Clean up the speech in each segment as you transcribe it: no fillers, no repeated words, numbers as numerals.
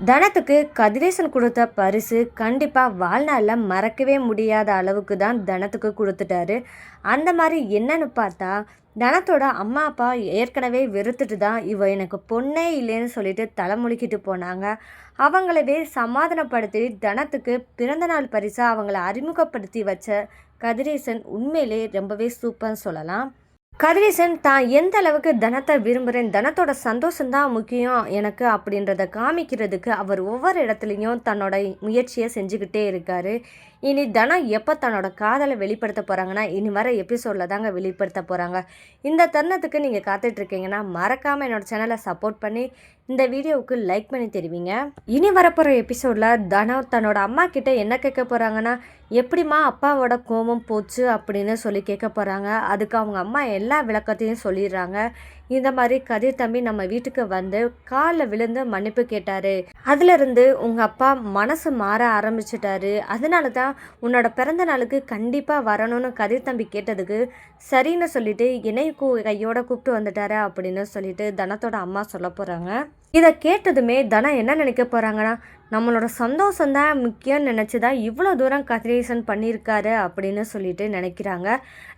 தனத்துக்கு கதிரேசன் கொடுத்த பரிசு கண்டிப்பாக வாழ்நாளில் மறக்கவே முடியாத அளவுக்கு தான் தனத்துக்கு கொடுத்துட்டாரு. அந்த மாதிரி என்னன்னு பார்த்தா, தனத்தோட அம்மா அப்பா ஏற்கனவே வெறுத்துட்டு தான் இவ எனக்கு பொண்ணே இல்லைன்னு சொல்லிட்டு தலைமுழுக்கிட்டு போனாங்க. அவங்களவே சமாதானப்படுத்தி தனத்துக்கு பிறந்தநாள் பரிசாக அவங்கள அறிமுகப்படுத்தி வச்ச கதிரேசன் உண்மையிலே ரொம்பவே சூப்பர்னு சொல்லலாம். கதிரேசன் தான் எந்த அளவுக்கு தனத்தை விரும்புகிறேன், தனத்தோட சந்தோஷம்தான் முக்கியம் எனக்கு அப்படின்றத காமிக்கிறதுக்கு அவர் ஒவ்வொரு இடத்துலையும் தன்னோட முயற்சியை செஞ்சுக்கிட்டே இருக்கார். இனி தனம் எப்போ தன்னோட காதலை வெளிப்படுத்த போகிறாங்கன்னா, இனி வர எபிசோடில் தாங்க வெளிப்படுத்த போகிறாங்க. இந்த தருணத்துக்கு நீங்கள் காத்துட்ருக்கீங்கன்னா மறக்காமல் என்னோடய சேனலை சப்போர்ட் பண்ணி இந்த வீடியோவுக்கு லைக் பண்ணி தெரிவிங்க. இனி வரப்போகிற எபிசோடில் தனம் தன்னோட அம்மா கிட்டே என்ன கேட்க போகிறாங்கன்னா, எப்படிம்மா அப்பாவோட கோபம் போச்சு அப்படின்னு சொல்லி கேட்க போகிறாங்க. அதுக்கு அவங்க அம்மா எல்லா விளக்கத்தையும் சொல்லிடுறாங்க. இந்த மாதிரி கதிர் தம்பி நம்ம வீட்டுக்கு வந்து காலில் விழுந்து மன்னிப்பு கேட்டார். அதுலேருந்து உங்கள் அப்பா மனசு மாற ஆரம்பிச்சிட்டாரு. அதனால தான் உன்னோட பிறந்த நாளுக்கு கண்டிப்பாக வரணும்னு கதிர் தம்பி கேட்டதுக்கு சரின்னு சொல்லிட்டு என்னை கையோட கூப்பிட்டு வந்துட்டாரு அப்படின்னு சொல்லிட்டு தனத்தோட அம்மா சொல்ல போகிறாங்க. இதை கேட்டதுமே தனம் என்ன நினைக்க போகிறாங்கன்னா, நம்மளோட சந்தோஷம்தான் முக்கியம்னு நினச்சி தான் இவ்வளோ தூரம் கதிரேசன் பண்ணியிருக்காரு அப்படின்னு சொல்லிட்டு நினைக்கிறாங்க.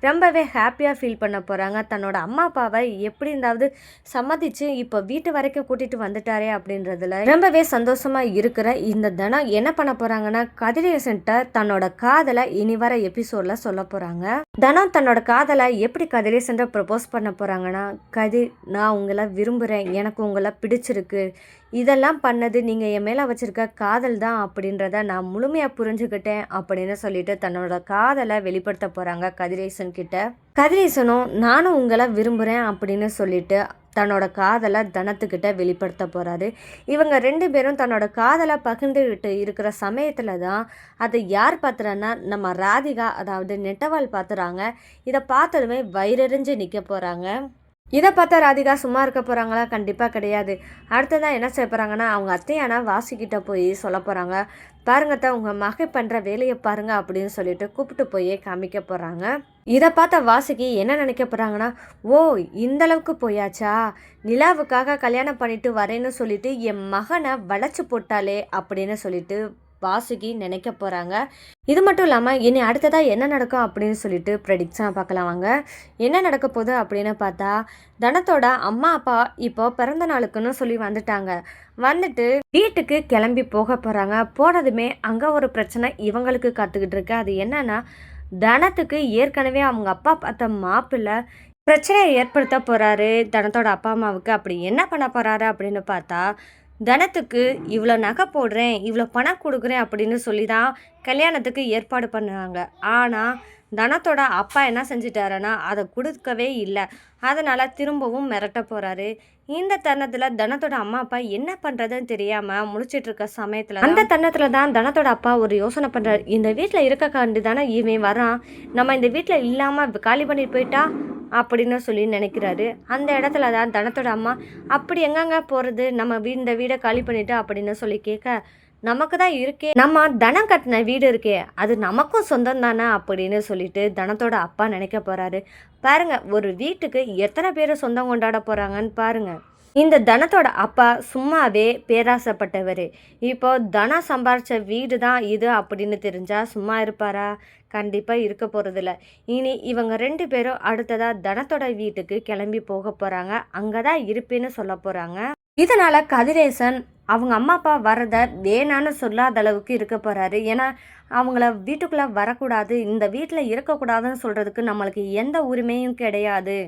ரொம்பவே ஹாப்பியாக ஃபீல் பண்ண போகிறாங்க. தன்னோட அம்மா அப்பாவை எப்படி இருந்தாவது சம்மதிச்சு இப்போ வீட்டு வரைக்கும் கூட்டிகிட்டு வந்துட்டாரே அப்படின்றதுல ரொம்பவே சந்தோஷமாக இருக்கிற இந்த தனம் என்ன பண்ண போகிறாங்கன்னா, கதிரேசன்ட்ட தன்னோட காதலை இனி வர எபிசோடில் சொல்ல போகிறாங்க. தனம் தன்னோட காதலை எப்படி கதிரேசன்ட்ட ப்ரப்போஸ் பண்ண போகிறாங்கன்னா, கதிர், நான் உங்களை விரும்புகிறேன், எனக்கு உங்களை பிடிச்சிருக்கு, இதெல்லாம் பண்ணது நீங்கள் என் மேலே வச்சுருக்க காதல் தான் அப்படின்றத நான் முழுமையாக புரிஞ்சுக்கிட்டேன் அப்படின்னு சொல்லிட்டு தன்னோட காதலை வெளிப்படுத்த போகிறாங்க கதிரேசன் கிட்ட. கதிரேசனும் நானும் உங்களை விரும்புகிறேன் அப்படின்னு சொல்லிட்டு தன்னோட காதலை தனத்துக்கிட்ட வெளிப்படுத்த போகிறாரு. இவங்க ரெண்டு பேரும் தன்னோட காதலை பகிர்ந்துக்கிட்டு இருக்கிற சமயத்தில் தான் அதை யார் பார்த்துறான்னா நம்ம ராதிகா, அதாவது நெட்டவாள் பார்த்துறாங்க. இதை பார்த்ததுமே வயிறெறிஞ்சு நிற்க போகிறாங்க. இதை பார்த்தா ராதிகா சும்மா இருக்க போகிறாங்களா? கண்டிப்பாக கிடையாது. அடுத்ததான் என்ன செய்ய போகிறாங்கன்னா, அவங்க அத்தையான வாசிக்கிட்ட போய் சொல்ல போகிறாங்க. பாருங்கத்தான் உங்கள் மகை பண்ணுற வேலையை பாருங்க அப்படின்னு சொல்லிட்டு கூப்பிட்டு போய் காமிக்க போகிறாங்க. இதை பார்த்த வாசிக்கு என்ன நினைக்க போகிறாங்கன்னா, ஓ இந்தளவுக்கு போயாச்சா, நிலாவுக்காக கல்யாணம் பண்ணிட்டு வரேன்னு சொல்லிட்டு என் மகனை வளைச்சு போட்டாலே அப்படின்னு சொல்லிட்டு வாசுகி நினைக்க போகிறாங்க. இது மட்டும் இல்லாமல் இனி அடுத்ததாக என்ன நடக்கும் அப்படின்னு சொல்லிட்டு ப்ரெடிக்ஷனாக பார்க்கலாம் வாங்க. என்ன நடக்க போகுது அப்படின்னு பார்த்தா, தனத்தோட அம்மா அப்பா இப்போ பிறந்த நாளுக்குன்னு சொல்லி வந்துட்டாங்க. வந்துட்டு வீட்டுக்கு கிளம்பி போக போகிறாங்க. போனதுமே அங்கே ஒரு பிரச்சனை இவங்களுக்கு காத்துக்கிட்டு இருக்கு. அது என்னன்னா, தனத்துக்கு ஏற்கனவே அவங்க அப்பா பார்த்த மாப்பிள்ளை பிரச்சனையை ஏற்படுத்த போகிறாரு தனத்தோட அப்பா அம்மாவுக்கு. அப்படி என்ன பண்ண போகிறாரு அப்படின்னு பார்த்தா, தனத்துக்கு இவ்வளோ நகை போடுறேன், இவ்வளோ பணம் கொடுக்குறேன் அப்படின்னு சொல்லி தான் கல்யாணத்துக்கு ஏற்பாடு பண்ணாங்க. ஆனால் தனத்தோட அப்பா என்ன செஞ்சிட்டாருன்னா அதை கொடுக்கவே இல்லை. அதனால் திரும்பவும் மிரட்ட போகிறாரு. இந்த தருணத்தில் தனத்தோட அம்மா அப்பா என்ன பண்ணுறதுன்னு தெரியாமல் முழிச்சிட்ருக்க சமயத்தில் அந்த தருணத்தில் தான் தனத்தோட அப்பா ஒரு யோசனை பண்ணுறாரு. இந்த வீட்டில் இருக்கக்காண்டி தானே இவன் வரான், நம்ம இந்த வீட்டில் இல்லாமல் காலி பண்ணிட்டு போயிட்டா அப்படின்னு சொல்லி நினைக்கிறாரு. அந்த இடத்துல தான் தனத்தோட அம்மா, அப்படி எங்கங்க போகிறது, நம்ம இந்த வீடை காலி பண்ணிட்டா அப்படின்னு சொல்லி கேட்க, நமக்கு தான் இருக்கே, நம்ம தனம் கட்டின வீடு இருக்கே, அது நமக்கும் சொந்தம் தானே அப்படின்னு சொல்லிட்டு தனத்தோட அப்பா நினைக்க போகிறாரு. பாருங்க, ஒரு வீட்டுக்கு எத்தனை பேர் சொந்தம் கொண்டாட போகிறாங்கன்னு பாருங்க. இந்த தனத்தோட அப்பா சும்மாவே பேராசைப்பட்டவர். இப்போ தனம் சம்பாரித்த வீடு தான் இது அப்படின்னு தெரிஞ்சால் சும்மா இருப்பாரா? கண்டிப்பாக இருக்க போகிறதில்ல. இனி இவங்க ரெண்டு பேரும் அடுத்ததாக தனத்தோட வீட்டுக்கு கிளம்பி போக போகிறாங்க. அங்கே தான் இருப்பேன்னு சொல்ல போகிறாங்க. இதனால் கதிரேசன் அவங்க அம்மா அப்பா வரதை வேணான்னு சொல்லாத அளவுக்கு இருக்க போகிறாரு. ஏன்னா அவங்கள வீட்டுக்குள்ளே வரக்கூடாது, இந்த வீட்டில் இருக்கக்கூடாதுன்னு சொல்கிறதுக்கு நம்மளுக்கு எந்த உரிமையும் கிடையாது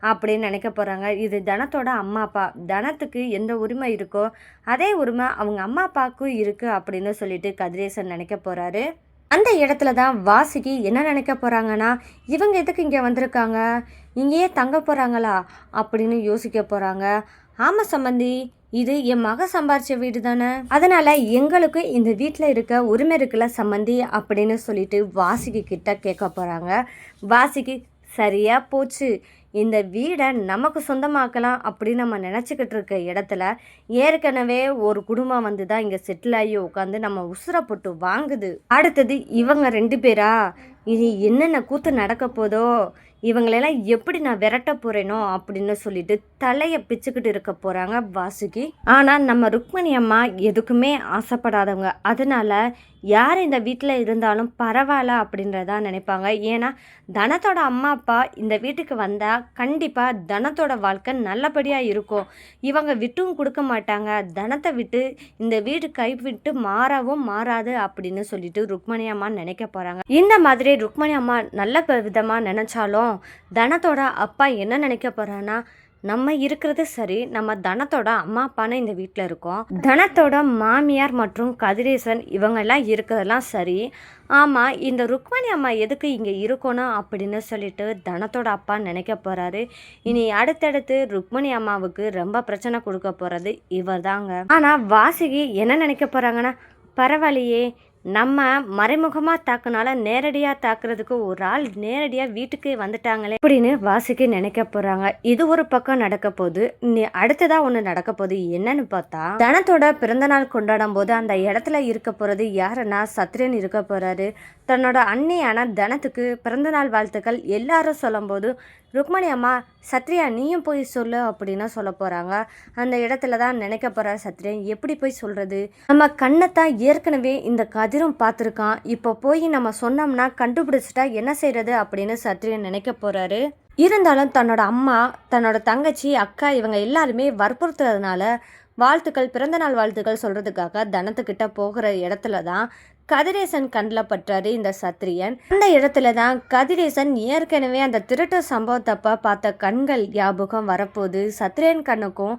அப்படின்னு நினைக்க போகிறாங்க. இது தனத்தோட அம்மா அப்பா, தனத்துக்கு எந்த உரிமை இருக்கோ அதே உரிமை அவங்க அம்மா அப்பாவுக்கும் இருக்குது அப்படின்னு சொல்லிட்டு கதிரேசன் நினைக்க போகிறாரு. அந்த இடத்துல தான் வாசுகி என்ன நினைக்க போகிறாங்கன்னா, இவங்க எதுக்கு இங்கே வந்திருக்காங்க, இங்கேயே தங்க போகிறாங்களா அப்படின்னு யோசிக்க போகிறாங்க. ஆமாம் சம்பந்தி, இது என் மக சம்பாரிச்ச வீடு தானே, அதனால் எங்களுக்கு இந்த வீட்டில் இருக்க உரிமை இருக்குல்ல சம்பந்தி அப்படின்னு சொல்லிட்டு வாசுகி கிட்ட கேட்க போகிறாங்க. வாசுகி, சரியாக போச்சு, இந்த வீடை நமக்கு சொந்தமாக்கலாம் அப்படின்னு நம்ம நினச்சிக்கிட்டு இருக்க இடத்துல ஏற்கனவே ஒரு குடும்பம் வந்து தான் இங்கே செட்டில் ஆகி உட்காந்து நம்ம உசுரை போட்டு வாங்குது. அடுத்தது இவங்க ரெண்டு பேரா, இது என்னென்ன கூத்து நடக்க போதோ, இவங்களெல்லாம் எப்படி நான் விரட்ட போகிறேனோ அப்படின்னு சொல்லிட்டு தலையை பிச்சுக்கிட்டு இருக்க போகிறாங்க வாசுகி. ஆனால் நம்ம ருக்மணி அம்மா எதுக்குமே ஆசைப்படாதவங்க. அதனால யார் இந்த வீட்டில் இருந்தாலும் பரவாயில்ல அப்படின்றதா நினைப்பாங்க. ஏன்னா தனத்தோட அம்மா அப்பா இந்த வீட்டுக்கு வந்தால் கண்டிப்பாக தனத்தோட வாழ்க்கை நல்லபடியாக இருக்கும். இவங்க விட்டும் கொடுக்க மாட்டாங்க. தனத்தை விட்டு இந்த வீடு கைவிட்டு மாறவும் மாறாது அப்படின்னு சொல்லிட்டு ருக்மணி அம்மா நினைக்க போகிறாங்க. இந்த மாதிரி ருக்மணி அம்மா நல்ல விதமாக நினச்சாலும் தனத்தோட அப்பா என்ன நினைக்க போகிறான்னா, நம்ம இருக்கிறது சரி, நம்ம தனத்தோட அம்மா அப்பான்னு இந்த வீட்டில் இருக்கோம். தனத்தோட மாமியார் மற்றும் கதிரேசன் இவங்கெல்லாம் இருக்கிறதெல்லாம் சரி. ஆமாம், இந்த ருக்மணி அம்மா எதுக்கு இங்கே இருக்கணும் அப்படின்னு சொல்லிட்டு தனத்தோட அப்பா நினைக்க போகிறாரு. இனி அடுத்தடுத்து ருக்மணி அம்மாவுக்கு ரொம்ப பிரச்சனை கொடுக்க போகிறது இவர் தாங்க. ஆனால் வாசுகி என்ன நினைக்க போகிறாங்கன்னா, பரவாயில்லையே, நம்ம மறைமுகமாக தாக்குனால நேரடியாக தாக்குறதுக்கு ஒரு ஆள் நேரடியாக வீட்டுக்கு வந்துட்டாங்களே அப்படின்னு வாசுகி நினைக்க போகிறாங்க. இது ஒரு பக்கம் நடக்க போகுது. அடுத்ததாக ஒன்று நடக்க போகுது. என்னன்னு பார்த்தா, தனத்தோட பிறந்தநாள் கொண்டாடும் போது அந்த இடத்துல இருக்க போகிறது யாருன்னா சத்ரியன் இருக்க போகிறாரு. தன்னோட அண்ணியான தனத்துக்கு பிறந்தநாள் வாழ்த்துக்கள் எல்லாரும் சொல்லும்போது ருக்மணி அம்மா, சத்ரியா நீயும் போய் சொல்லு அப்படின்னு சொல்ல போகிறாங்க. அந்த இடத்துல தான் நினைக்க போகிறார் சத்ரியன், எப்படி போய் சொல்கிறது, நம்ம கண்ணைத்தான் ஏற்கனவே இந்த கதிரும் பார்த்துருக்கான், இப்போ போய் நம்ம சொன்னோம்னா கண்டுபிடிச்சிட்டா என்ன செய்கிறது அப்படின்னு சத்ரியன் நினைக்க போகிறாரு. இருந்தாலும் தன்னோட அம்மா, தன்னோட தங்கச்சி, அக்கா இவங்க எல்லாருமே வற்புறுத்துறதுனால வாழ்த்துக்கள், பிறந்தநாள் வாழ்த்துக்கள் சொல்கிறதுக்காக தனத்துக்கிட்ட போகிற இடத்துல தான் கதிரேசன் கண்ணில் பற்றாரு இந்த சத்ரியன். அந்த இடத்துல தான் கதிரேசன் ஏற்கனவே அந்த திருட்டு சம்பவத்தப்ப பார்த்த கண்கள் ஞாபகம் வரப்போது. சத்ரியன் கண்ணுக்கும்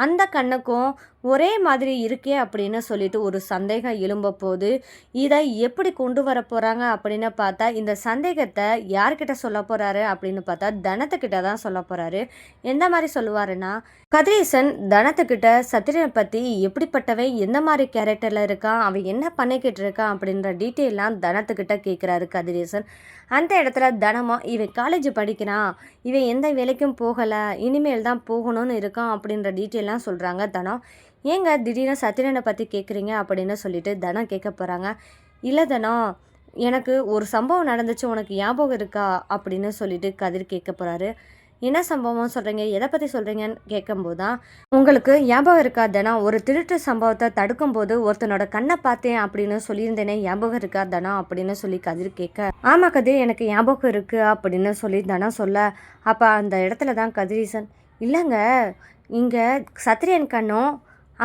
அந்த கண்ணுக்கும் ஒரே மாதிரி இருக்கே அப்படின்னு சொல்லிட்டு ஒரு சந்தேகம் எழும்ப போது. இதை எப்படி கொண்டு வர போகிறாங்க அப்படின்னு பார்த்தா, இந்த சந்தேகத்தை யார்கிட்ட சொல்ல போகிறாரு அப்படின்னு பார்த்தா தனத்துக்கிட்ட தான் சொல்ல போகிறாரு. எந்த மாதிரி சொல்லுவாருன்னா, கதிரேசன் தனத்துக்கிட்ட சத்ரியனை பற்றி எப்படிப்பட்டவன், எந்த மாதிரி கேரக்டரில் இருக்கான், அவன் என்ன பண்ணிக்கிட்டு இருக்கான் அப்படின்ற டீட்டெயிலாம் தனத்துக்கிட்ட கேட்குறாரு கதிரேசன். அந்த இடத்துல தனமும் இவன் காலேஜ் படிக்கிறான், இவன் எந்த வேலைக்கும் போகலை, இனிமேல் தான் போகணும்னு இருக்கான் அப்படின்ற டீட்டெயிலாம் சொல்கிறாங்க தனம். ஏங்க திடீர்னு சத்ரியனை பற்றி கேட்குறீங்க அப்படின்னு சொல்லிட்டு தனம் கேட்க போகிறாங்க. இல்லை தனம், எனக்கு ஒரு சம்பவம் நடந்துச்சு, உனக்கு ஞாபகம் இருக்கா அப்படின்னு சொல்லிட்டு கதிர் கேட்க போகிறாரு. என்ன சம்பவம் சொல்கிறீங்க, எதை பற்றி சொல்கிறீங்கன்னு கேட்கும்போது தான், உங்களுக்கு ஞாபகம் இருக்கா தனா, ஒரு திருட்டு சம்பவத்தை தடுக்கும்போது ஒருத்தனோட கண்ணை பார்த்தேன் அப்படின்னு சொல்லியிருந்தேனே, ஞாபகம் இருக்கா தனா அப்படின்னு சொல்லி கதிர் கேட்க, ஆமாம் கதிர் எனக்கு ஞாபகம் இருக்குது அப்படின்னு சொல்லி தனா சொல்ல, அப்போ அந்த இடத்துல தான் கதிரீசன், இல்லைங்க இங்கே சத்ரியன் கண்ணும்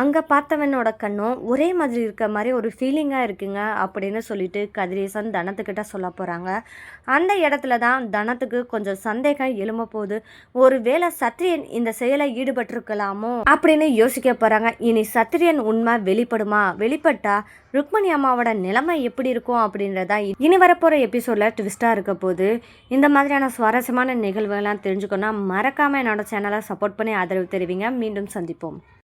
அங்கே பார்த்தவனோட கண்ணும் ஒரே மாதிரி இருக்க மாதிரி ஒரு ஃபீலிங்காக இருக்குங்க அப்படின்னு சொல்லிட்டு கதிரேசன் தனத்துக்கிட்ட சொல்ல போகிறாங்க. அந்த இடத்துல தான் தனத்துக்கு கொஞ்சம் சந்தேகம் எழும்ப போகுது. ஒரு வேளை சத்ரியன் இந்த செயலை ஈடுபட்டிருக்கலாமோ அப்படின்னு யோசிக்க போகிறாங்க. இனி சத்ரியன் உண்மை வெளிப்படுமா, வெளிப்பட்டா ருக்மணி அம்மாவோட நிலைமை எப்படி இருக்கும் அப்படின்றதா இனி வரப்போகிற எபிசோடில் ட்விஸ்ட்டாக இருக்க போது. இந்த மாதிரியான சுவாரஸ்யமான நிகழ்வுகள்லாம் தெரிஞ்சுக்கணும்னா மறக்காமல் என்னோட சேனலை சப்போர்ட் பண்ணி ஆதரவு தெரிவிங்க. மீண்டும் சந்திப்போம்.